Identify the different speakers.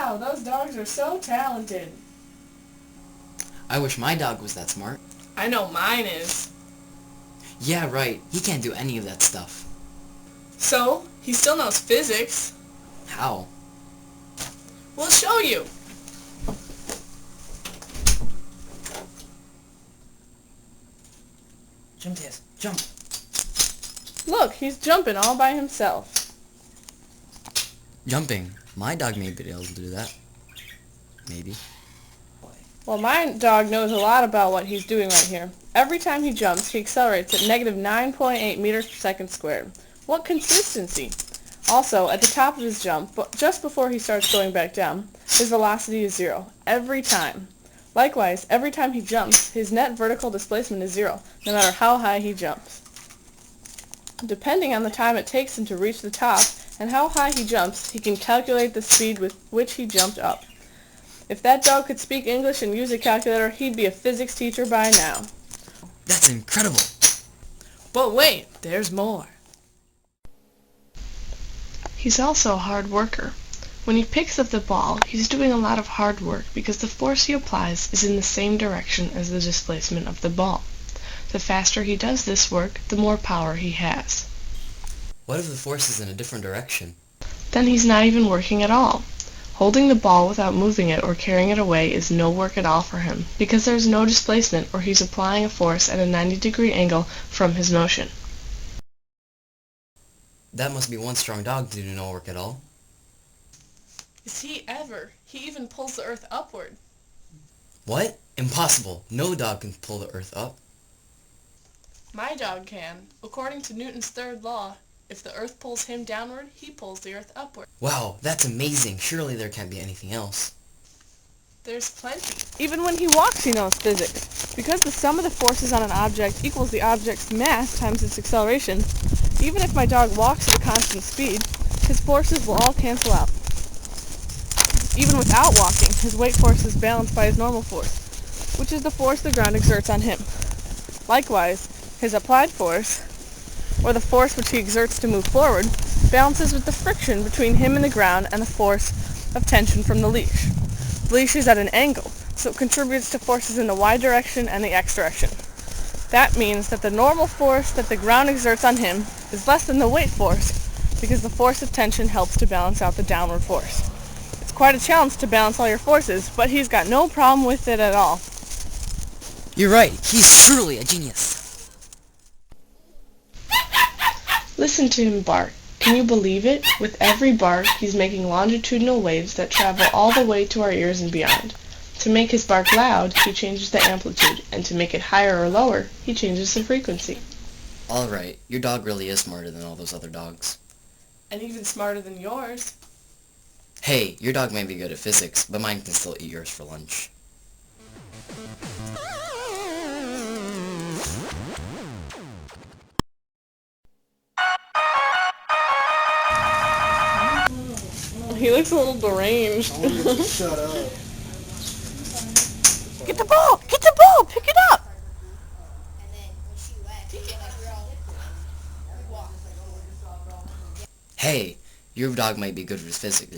Speaker 1: Wow, those dogs are so talented.
Speaker 2: I wish my dog was that smart.
Speaker 1: I know mine is.
Speaker 2: Yeah, right. He can't do any of that stuff.
Speaker 1: So, he still knows physics.
Speaker 2: How?
Speaker 1: We'll show you.
Speaker 2: Jump, Tess. Jump.
Speaker 1: Look, he's jumping all by himself.
Speaker 2: Jumping. My dog may be able to do that. Maybe.
Speaker 1: Well, my dog knows a lot about what he's doing right here. Every time he jumps, he accelerates at negative 9.8 meters per second squared. What consistency! Also, at the top of his jump, just before he starts going back down, his velocity is 0. Every time. Likewise, every time he jumps, his net vertical displacement is 0, no matter how high he jumps. Depending on the time it takes him to reach the top and how high he jumps, he can calculate the speed with which he jumped up. If that dog could speak English and use a calculator, he'd be a physics teacher by now.
Speaker 2: That's incredible.
Speaker 1: But wait, there's more.
Speaker 3: He's also a hard worker. When he picks up the ball, he's doing a lot of hard work because the force he applies is in the same direction as the displacement of the ball. The faster he does this work, the more power he has.
Speaker 2: What if the force is in a different direction?
Speaker 3: Then he's not even working at all. Holding the ball without moving it or carrying it away is no work at all for him, because there is no displacement or he's applying a force at a 90-degree angle from his motion.
Speaker 2: That must be one strong dog to do no work at all.
Speaker 1: Is he ever? He even pulls the earth upward.
Speaker 2: What? Impossible. No dog can pull the earth up.
Speaker 1: My dog can. According to Newton's third law, if the earth pulls him downward, he pulls the earth upward.
Speaker 2: Wow, that's amazing. Surely there can't be anything else.
Speaker 1: There's plenty. Even when he walks, he knows physics. Because the sum of the forces on an object equals the object's mass times its acceleration, even if my dog walks at a constant speed, his forces will all cancel out. Even without walking, his weight force is balanced by his normal force, which is the force the ground exerts on him. Likewise, his applied force, or the force which he exerts to move forward, balances with the friction between him and the ground and the force of tension from the leash. The leash is at an angle, so it contributes to forces in the y direction and the x direction. That means that the normal force that the ground exerts on him is less than the weight force, because the force of tension helps to balance out the downward force. It's quite a challenge to balance all your forces, but he's got no problem with it at all.
Speaker 2: You're right. He's truly a genius.
Speaker 3: Listen to him bark. Can you believe it? With every bark, he's making longitudinal waves that travel all the way to our ears and beyond. To make his bark loud, he changes the amplitude, and to make it higher or lower, he changes the frequency.
Speaker 2: Alright, your dog really is smarter than all those other dogs.
Speaker 1: And even smarter than yours.
Speaker 2: Hey, your dog may be good at physics, but mine can still eat yours for lunch.
Speaker 1: He looks a little deranged.
Speaker 4: Shut up.
Speaker 1: Get the ball! Get the ball! Pick it up!
Speaker 2: Hey, your dog might be good with physics.